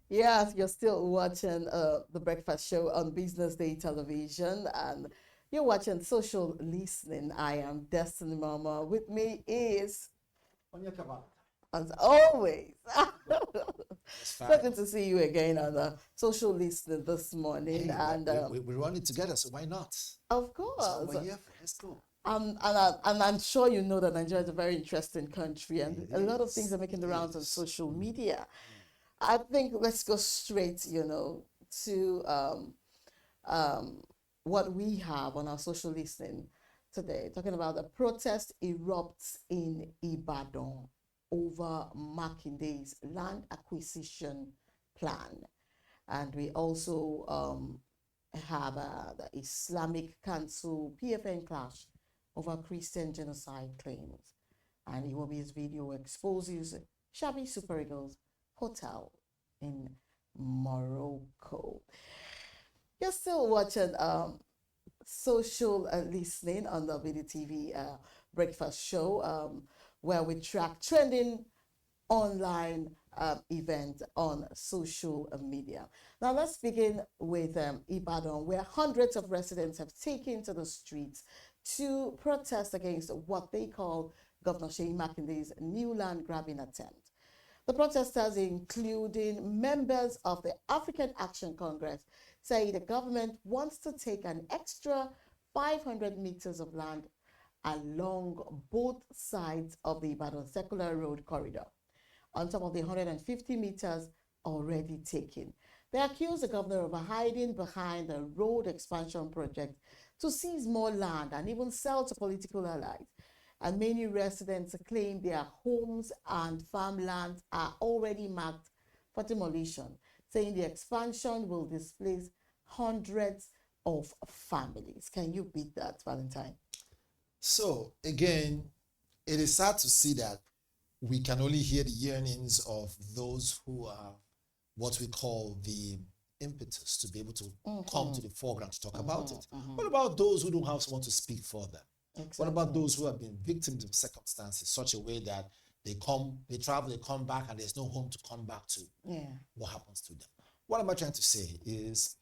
Yes, you're still watching the breakfast show on Business Day Television, and you're watching Social Listening. I am Destiny Momoh. With me is, Onyeka. as always, That's so fine. good to see you again on Social Listening this morning. Hey, And we run it together, so why not? of That's what course, we're here for. Let's go. and I'm sure you know that Nigeria is a very interesting country, and It a lot of is. things are making the It rounds on is. social media. I think let's go straight, to um, what we have on our social listening today, talking about the protest erupts in Ibadan over Makinde's land acquisition plan. And we also have the Islamic Council PFN clash over Christian genocide claims. And Iwobi's video exposes shabby Super Eagles hotel in Morocco. You're still watching social listening on the BDTV breakfast show, where we track trending online event on social media. Now let's begin with Ibadan, where hundreds of residents have taken to the streets to protest against what they call Governor Sheyi Makinde's new land grabbing attempt. The protesters, including members of the African Action Congress, say the government wants to take an extra 500 meters of land along both sides of the Ibadan Circular Road corridor, on top of the 150 meters already taken. They accuse the governor of hiding behind the road expansion project to seize more land and even sell to political allies. And many residents claim their homes and farmlands are already marked for demolition, saying the expansion will displace hundreds of families. Can you beat that, Valentine? So, again, it is sad to see that we can only hear the yearnings of those who are what we call the impetus to be able to come to the foreground to talk about it. What about those who don't have someone to speak for them? Exactly. What about those who have been victims of circumstances such a way that they travel, they come back, and there's no home to come back to? Yeah. What happens to them? What am I trying to say is,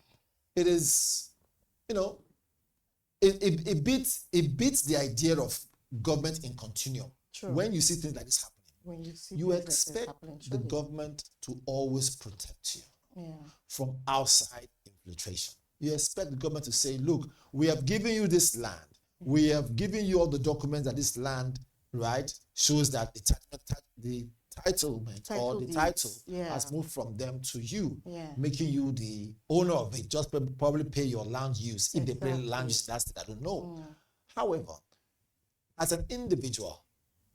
it is, it beats the idea of government in continuum. True. When you see things like this happening, When you see you things like this expect happening, the surely. government to always protect you Yeah. from outside infiltration. You expect the government to say, look, we have given you this land. We have given you all the documents that this land, right, shows that the entitlement or the deeds. title Yeah. has moved from them to you, Yeah. making you the owner of it. Just probably pay your land use. If they pay Exactly. land use, that's it, I don't know. However, as an individual,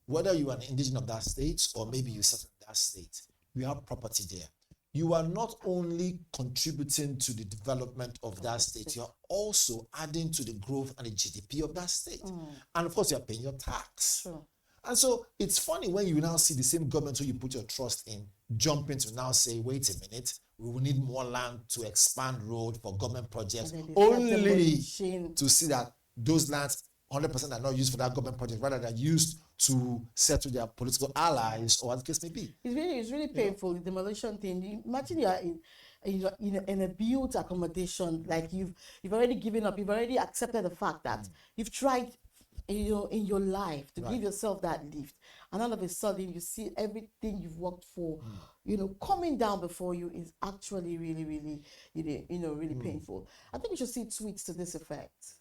whether you are an indigenous of that state or maybe you settle in that state, you have property there. You are not only contributing to the development of that state, you are also adding to the growth and the GDP of that state. And of course, you are paying your tax. True. And so it's funny when you now see the same government who you put your trust in jumping to now say, wait a minute, we will need more land to expand road for government projects, only to see that those lands 100% are not used for that government project, rather than used to settle their political allies, or as the case may be. It's really painful, the demolition thing. Imagine you are in a built accommodation, like you've already given up, you've already accepted the fact that you've tried in your life to give yourself that lift, and all of a sudden you see everything you've worked for coming down before you is actually really really painful. I think we should see tweets to this effect.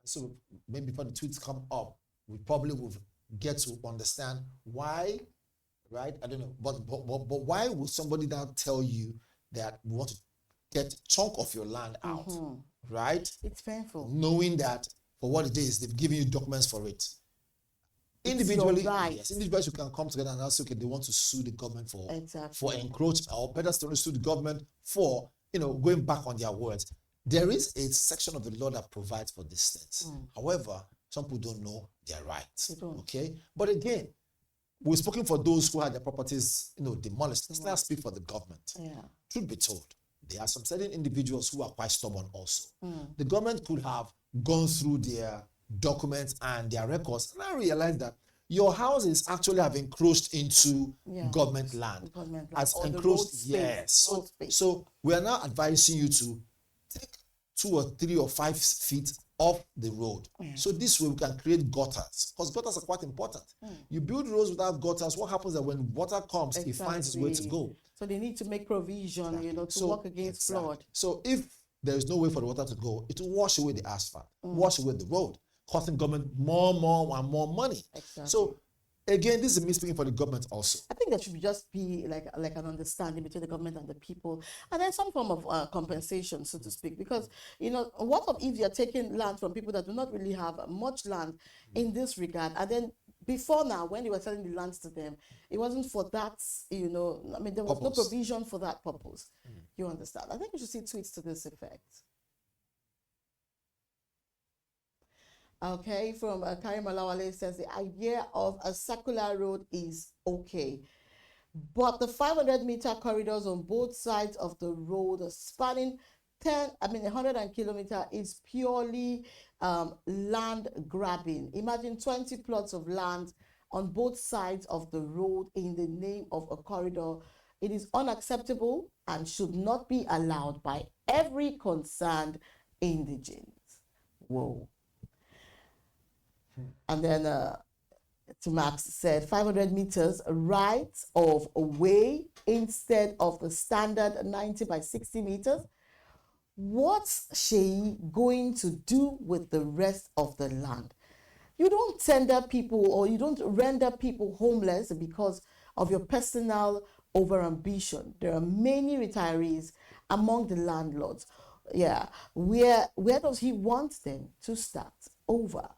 So maybe before the tweets come up, we probably will get to understand why, right? I don't know, but why would somebody now tell you that we want to get a chunk of your land out, right? It's painful. Knowing that for what it is, they've given you documents for it. Individually, yes, individuals who can come together and ask, okay, they want to sue the government for encroachment, or better still, sue the government for going back on their words. There is a section of the law that provides for these things. However, some people don't know their rights. Okay, but again, we've spoken for those who had their properties, demolished. Let's not speak for the government. Yeah. Truth be told, there are some certain individuals who are quite stubborn also. The government could have gone through their documents and their records and I realized that your houses actually have encroached into government land. As encroached, yes. So we are now advising you to take 2 or 3 or 5 feet off the road. So this way we can create gutters, because gutters are quite important. You build roads without gutters, what happens is that when water comes, it finds its way to go. So they need to make provision, to work against flood. So if there is no way for the water to go, it will wash away the asphalt, wash away the road, costing government more and more money. So again, this is me speaking for the government also. I think there should just be like an understanding between the government and the people, and then some form of compensation, so to speak. Because, what if you're taking land from people that do not really have much land in this regard, and then before now, when they were selling the lands to them, it wasn't for that, there was no provision for that purpose. You understand? I think we should see tweets to this effect. Okay, from Karim Alawale says the idea of a circular road is okay, but the 500-meter corridors on both sides of the road spanning 100 kilometers is purely land grabbing. Imagine 20 plots of land on both sides of the road in the name of a corridor. It is unacceptable and should not be allowed by every concerned indigent. Whoa. And then Max said 500 meters right of way instead of the standard 90 by 60 meters. What's she going to do with the rest of the land? You don't tender people, or you don't render people homeless because of your personal overambition. There are many retirees among the landlords. Yeah, where does he want them to start over?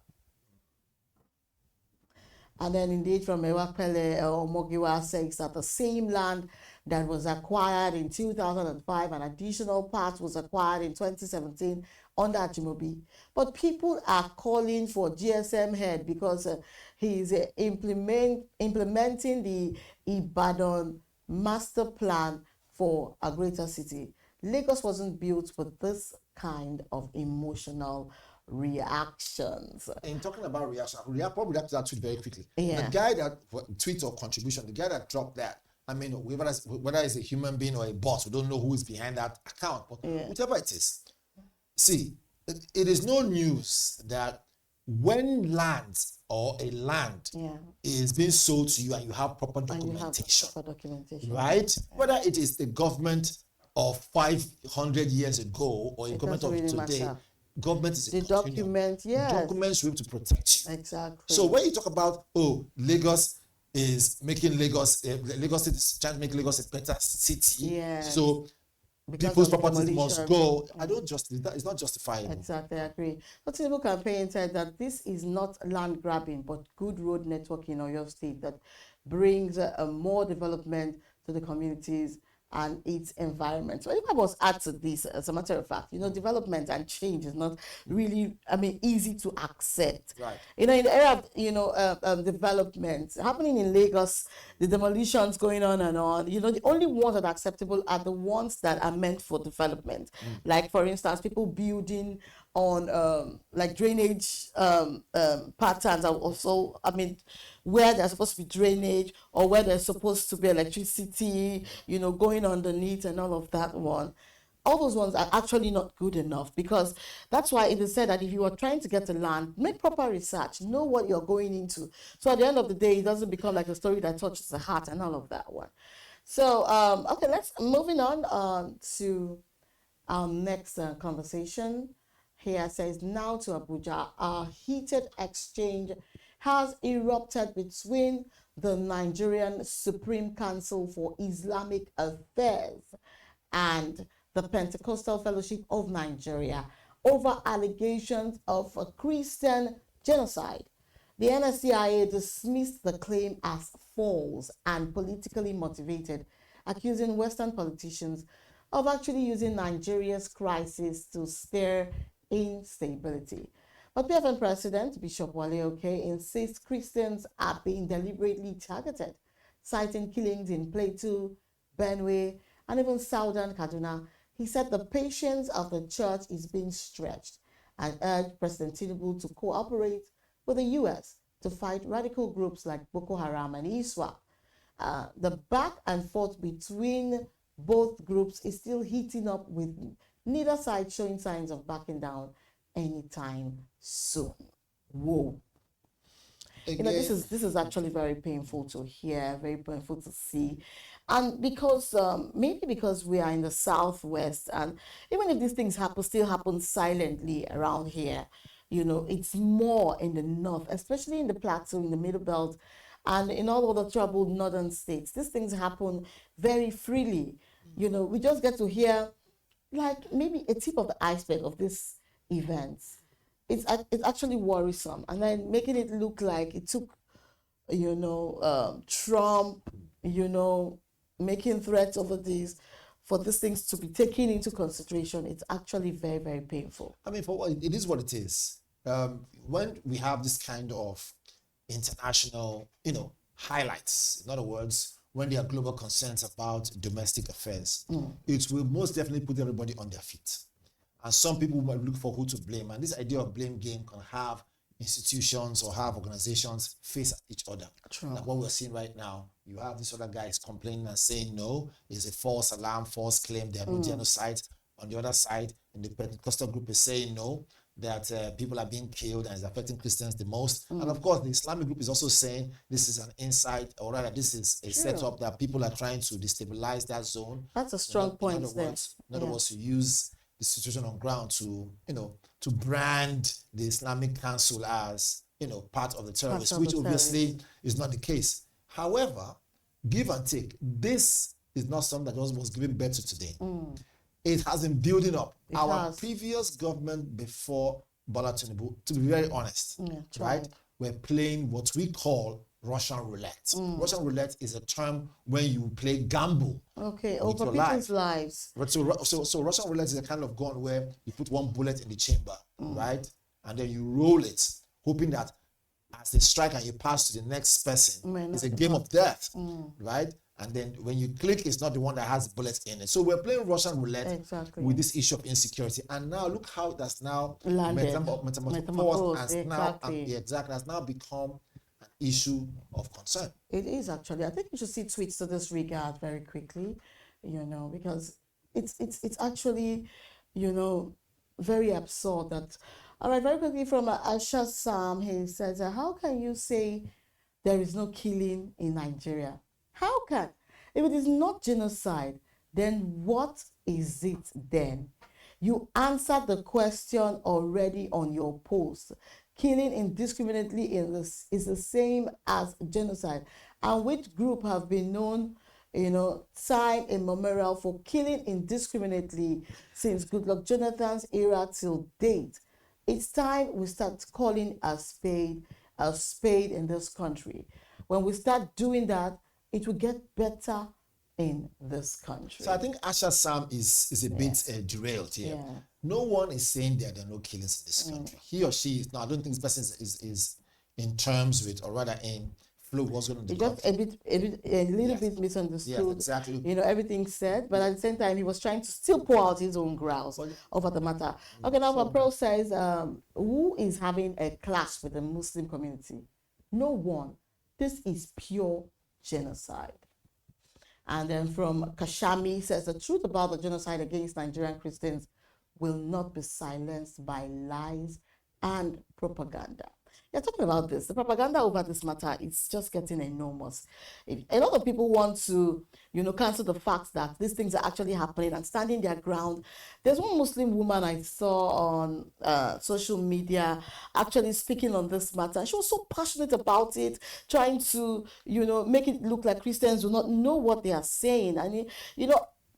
And then indeed from Ewapele Omogiwa says that the same land that was acquired in 2005, an additional part was acquired in 2017 under Ajimobi. But people are calling for GSM head because he's implementing the Ibadan master plan for a greater city. Lagos wasn't built for this kind of emotional reactions. In talking about reaction, we probably react to that tweet very quickly. The guy that tweet or contribution, the guy that dropped that, whether it's a human being or a boss, we don't know who is behind that account, but whatever it is. See, it is no news that when land or a land is being sold to you and you have proper documentation, right? Whether it is the government of 500 years ago or a government of today, government is the document, documents will be to protect you. Exactly. So when you talk about Lagos is making Lagos City is trying to make Lagos a better city, so because people's properties must go. I don't justify. It's not justifiable. Exactly, I agree. The Tinubu campaign said that this is not land grabbing, but good road network in Oyo State that brings more development to the communities and its environment. So if I was add to this, as a matter of fact, development and change is not really, easy to accept. Right. In the era of, development happening in Lagos, the demolitions going on and on, the only ones that are acceptable are the ones that are meant for development. Like, for instance, people building on like drainage patterns are also, where there's supposed to be drainage or where there's supposed to be electricity, going underneath and all of that one. All those ones are actually not good enough, because that's why it is said that if you are trying to get the land, make proper research, know what you're going into. So at the end of the day, it doesn't become like a story that touches the heart and all of that one. So, okay, moving on to our next conversation. Here says, now to Abuja, a heated exchange has erupted between the Nigerian Supreme Council for Islamic Affairs and the Pentecostal Fellowship of Nigeria over allegations of a Christian genocide. The NSCIA dismissed the claim as false and politically motivated, accusing Western politicians of actually using Nigeria's crisis to stir instability. But PFN President Bishop Wale insists Christians are being deliberately targeted, citing killings in Plateau, Benue, and even Southern Kaduna. He said the patience of the church is being stretched and urged President Tinubu to cooperate with the U.S. to fight radical groups like Boko Haram and ISWAP. The back and forth between both groups is still heating up, with neither side showing signs of backing down anytime soon. Whoa. Again, this is actually very painful to hear, very painful to see. And because maybe because we are in the Southwest, and even if these things still happen silently around here, it's more in the North, especially in the Plateau, in the Middle Belt, and in all of the troubled northern states. These things happen very freely. We just get to hear like maybe a tip of the iceberg of these events. It's actually worrisome, and then making it look like it took, Trump, making threats over this, for these things to be taken into consideration. It's actually very, very painful. I mean, it is what it is. When we have this kind of international, highlights, in other words, when there are global concerns about domestic affairs, it will most definitely put everybody on their feet. And some people might look for who to blame. And this idea of blame game can have institutions or have organizations face each other. True. Like what we're seeing right now, you have these other guys complaining and saying, no, it's a false alarm, false claim, there are no genocides. On the other side, in the Pentecostal group is saying no, that people are being killed and it's affecting Christians the most. And of course, the Islamic group is also saying this is an insight, or rather this is a setup that people are trying to destabilize that zone. That's a strong point. In other words, to use the situation on ground to, to brand the Islamic Council as, part of the terrorists, which obviously is not the case. However, give and take, this is not something that was given birth to today. It has been building up. Our previous government before Bola Tinubu, to be very honest, right, were playing what we call Russian roulette. Russian roulette is a term when you play gamble. Okay, over people's lives. So Russian roulette is a kind of gun where you put one bullet in the chamber, right? And then you roll it, hoping that as they strike and you pass to the next person, it's a game of death, right? And then when you click, it's not the one that has bullets in it. So we're playing Russian roulette with this issue of insecurity. And now look how that's now metamorphosed and has now become an issue of concern. It is actually. I think you should see tweets to this regard very quickly, because it's actually, very absurd that. All right, very quickly from Asha Sam, he says, how can you say there is no killing in Nigeria? How can? If it is not genocide, then what is it then? You answered the question already on your post. Killing indiscriminately is the same as genocide. And which group have been known, time immemorial for killing indiscriminately since Goodluck Jonathan's era till date? It's time we start calling a spade in this country. When we start doing that, it will get better in this country. So I think Asha Sam is a bit derailed here. Yeah. No one is saying there are no killings in this country. He or she is. No, I don't think this person is in terms with, or rather in flow. What's going on? Just a little bit misunderstood. Yes, exactly. Everything said, but at the same time, he was trying to still pour out his own growls over the matter. Okay, now Pro says, who is having a clash with the Muslim community? No one. This is pure genocide. And then from Kashami says, the truth about the genocide against Nigerian Christians will not be silenced by lies and propaganda. You're talking about this. The propaganda over this matter is just getting enormous. A lot of people want to, cancel the fact that these things are actually happening and standing their ground. There's one Muslim woman I saw on social media actually speaking on this matter. She was so passionate about it, trying to, make it look like Christians do not know what they are saying. And,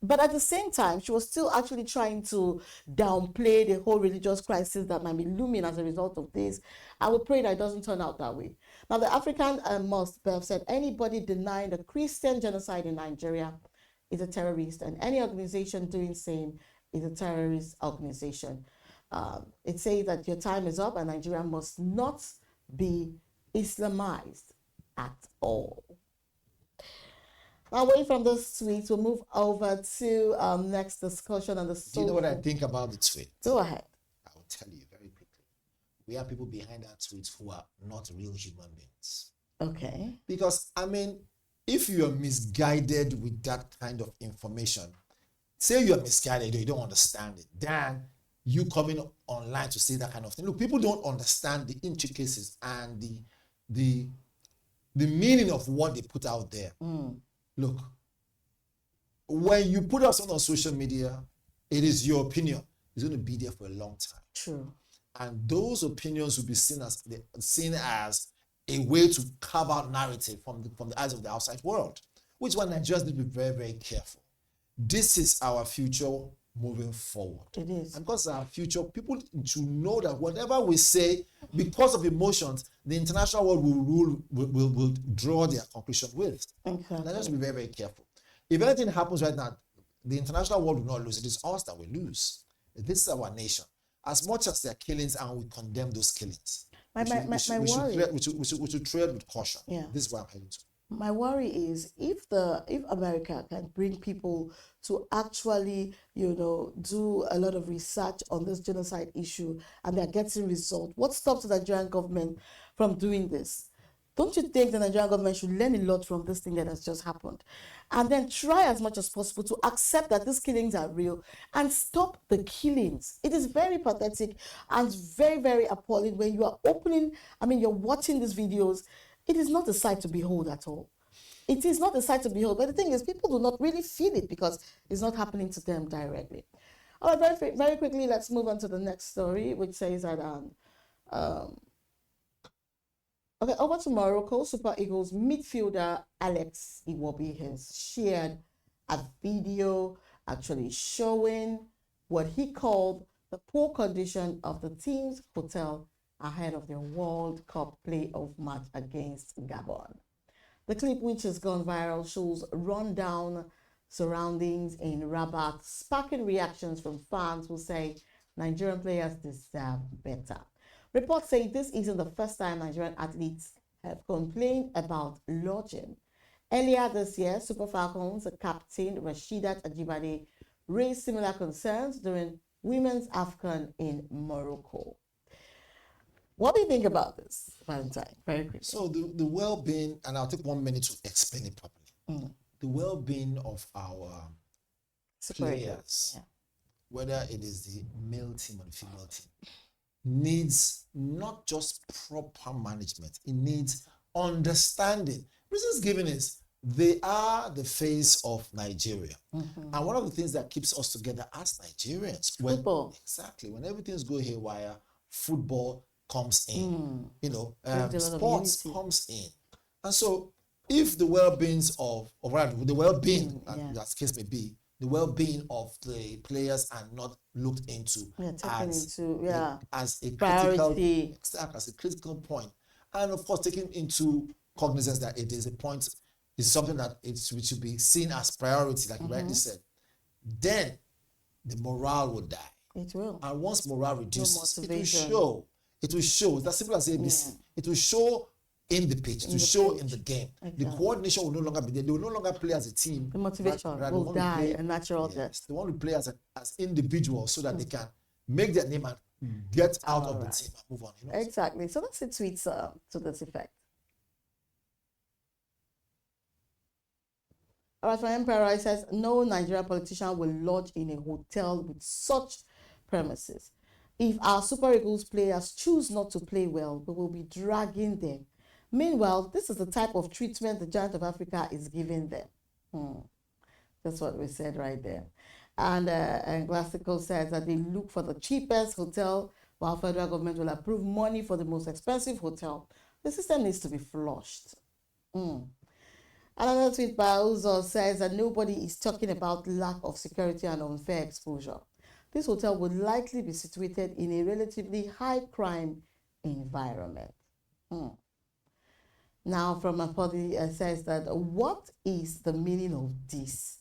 but at the same time, she was still actually trying to downplay the whole religious crisis that might be looming as a result of this. I would pray that it doesn't turn out that way. Now, the African must have said anybody denying the Christian genocide in Nigeria is a terrorist, and any organization doing same is a terrorist organization. It says that your time is up and Nigeria must not be Islamized at all. Now, away from those tweets, we'll move over to next discussion on the Do you know what I think about the tweet? Go ahead. I will tell you very quickly. we have people behind that tweet who are not real human beings. Okay. Because, I mean, if you are misguided with that kind of information, say you are misguided, you don't understand it, then you coming online to say that kind of thing. Look, people don't understand the intricacies and the meaning of what they put out there. Look, when you put out something on social media, it is your opinion. It's going to be there for a long time. True. And those opinions will be seen as a way to carve out narrative from the eyes of the outside world, which one Nigerians need to be very, very careful. This is our future moving forward. It is. And because our future, people should know that whatever we say, because of emotions, the international world will draw their conclusion with. Exactly. Now, let's be very, very careful. If anything happens right now, the international world will not lose. It is us that will lose. This is our nation. As much as there are killings, and we condemn those killings, we should tread with caution. Yeah. This is what I'm heading to. My worry is if America can bring people to actually, do a lot of research on this genocide issue and they're getting results, what stops the Nigerian government from doing this? Don't you think the Nigerian government should learn a lot from this thing that has just happened? And then try as much as possible to accept that these killings are real and stop the killings. It is very pathetic and very, very appalling when you are you're watching these videos. It is not a sight to behold at all. It is not a sight to behold. But the thing is, people do not really feel it because it's not happening to them directly. All right, very, very quickly, let's move on to the next story, which says that okay, over to Morocco. Super Eagles midfielder Alex Iwobi has shared a video actually showing what he called the poor condition of the team's hotel ahead of their World Cup playoff match against Gabon. The clip, which has gone viral, shows rundown surroundings in Rabat, sparking reactions from fans who say Nigerian players deserve better. Reports say this isn't the first time Nigerian athletes have complained about lodging. Earlier this year, Super Falcons captain Rasheedat Ajibade raised similar concerns during Women's AFCON in Morocco. What do you think about this, Valentine? Very quickly. So the well-being, and I'll take 1 minute to explain it properly. The well-being of our players, whether it is the male team or the female team, needs not just proper management, it needs understanding. Reasons given is they are the face of Nigeria. And one of the things that keeps us together as Nigerians, football. Exactly, when everything's go haywire, football comes in, sports comes in. And so if the well-being as the case may be, the well-being of the players are not looked into as a critical point, and of course taking into cognizance that it is a point, is something that which should be seen as priority, like you rightly said, then the morale will die. It will. And once morale reduces, it will show. It's as simple as ABC. It will show in the pitch, to show in the game. Exactly. The coordination will no longer be there. They will no longer play as a team. The motivation will die a natural death. They want to play as individuals so that they can make their name and get out of the team and move on. Exactly. So that's a tweet to this effect. All right, for Emperor, it says, no Nigerian politician will lodge in a hotel with such premises. If our Super Eagles players choose not to play well, we will be dragging them. Meanwhile, this is the type of treatment the Giant of Africa is giving them. That's what we said right there. And Classical says that they look for the cheapest hotel, while federal government will approve money for the most expensive hotel. The system needs to be flushed. Another tweet by Uzo says that nobody is talking about lack of security and unfair exposure. This hotel would likely be situated in a relatively high crime environment. Now, from Apodi says that what is the meaning of this?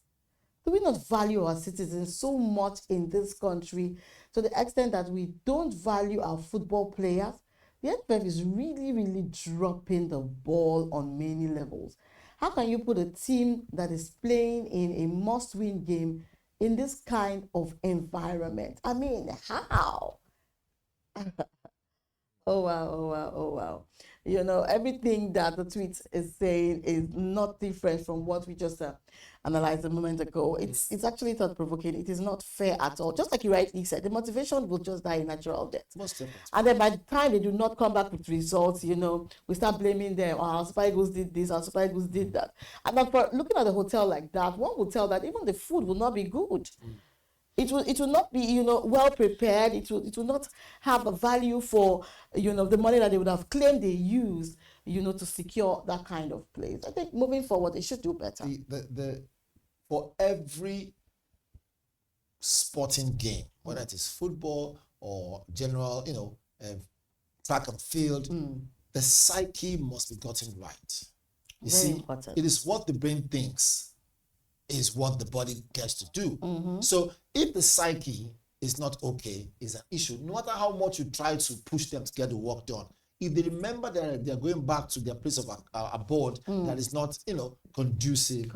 Do we not value our citizens so much in this country to the extent that we don't value our football players? The NFF is really, really dropping the ball on many levels. How can you put a team that is playing in a must-win game in this kind of environment? I mean, how? Oh wow, oh wow, oh wow. You know, everything that the tweet is saying is not different from what we just analyzed a moment ago. It's actually thought provoking. It is not fair at all. Just like you rightly said, the motivation will just die a natural death. Most definitely. And then by the time they do not come back with results, you know, we start blaming them. Oh, our Super Eagles did this, our Super Eagles did that. And then for looking at the hotel like that, one would tell that even the food will not be good. It will not be, you know, well prepared. It will not have a value for, you know, the money that they would have claimed they used, you know, to secure that kind of place. I think moving forward, they should do better. For every sporting game, whether it is football or general, you know, track and field, the psyche must be gotten right. You Very see, important. it is what the brain thinks is what the body gets to do. So if the psyche is not okay, is an issue, no matter how much you try to push them to get the work done, if they remember that they're going back to their place of abode that is not, you know, conducive,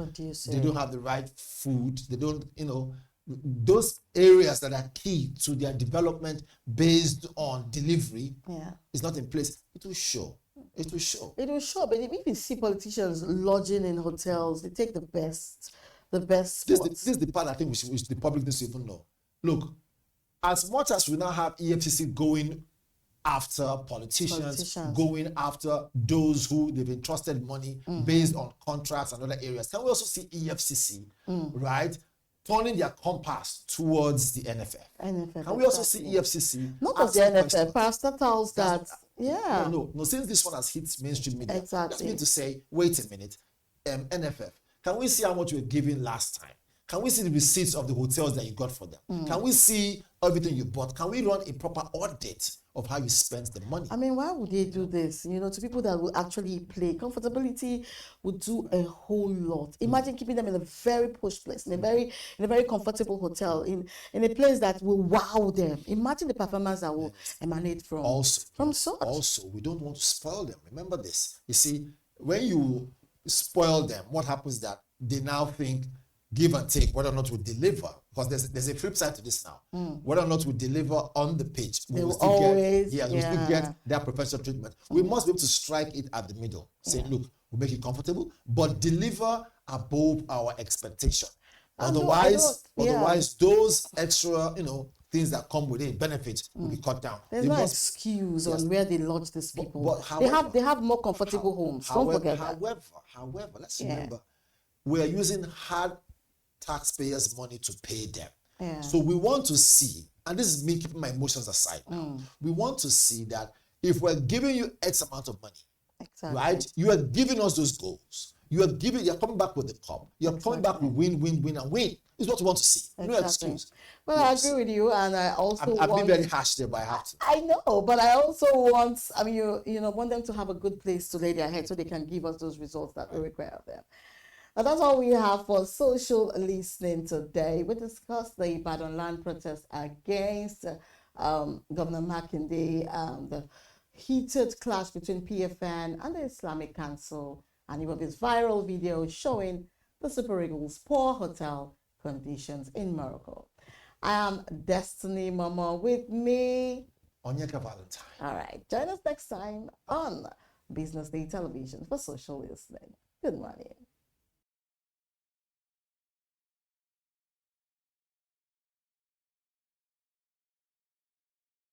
they don't have the right food, they don't, you know, those areas that are key to their development based on delivery is not in place, it will show. It will show. It will show. But if you see politicians lodging in hotels, they take the best spots. This is the part I think which the public needs to even know. Look, as much as we now have EFCC going after politicians, going after those who they've entrusted money based on contracts and other areas, can we also see EFCC, right, turning their compass towards the NFF? Can we also see EFCC? Not just the NFF, parastatals that, No, since this one has hit mainstream media, that's mean to say, wait a minute, NFF, can we see how much you were giving last time? Can we see the receipts of the hotels that you got for them? Can we see everything you bought? Can we run a proper audit of how you spent the money? I mean, why would they do this? You know, to people that will actually play, comfortability would do a whole lot. Imagine keeping them in a very posh place, in a very comfortable hotel, in a place that will wow them. Imagine the performance that will emanate from such. Also, we don't want to spoil them. Remember this. You see, when you spoil them, what happens is that they now think give and take whether or not we deliver, because there's a flip side to this now. Whether or not we deliver on the pitch, we will still get their professional treatment. We must be able to strike it at the middle, saying, look, we'll make it comfortable, but deliver above our expectation. Otherwise, those extra, you know, things that come with it, benefits, will be cut down. There's no excuse on where they lodge these people. But however, they have more comfortable homes. Don't forget that. However, let's remember, we are using hard taxpayers' money to pay them. So we want to see, and this is me keeping my emotions aside now, we want to see that if we're giving you X amount of money, right, you are giving us those goals. You're coming back with the cup. You're coming back with win, win, win, and win. Is what we want to see. No excuse. Well, I agree with you, and I also I've been very harsh there, but I have to. I know, but I also want, I mean, you know, want them to have a good place to lay their head so they can give us those results that we require of them. And that's all we have for social listening today. We discussed the Ibadan land protest against Governor Makinde, the heated clash between PFN and the Islamic Council, and even this viral video showing the Super Eagles' poor hotel conditions in Morocco. I am Destiny Momoh, with me, Onyeka Valentine. All right, join us next time on Business Day Television for social listening. Good morning.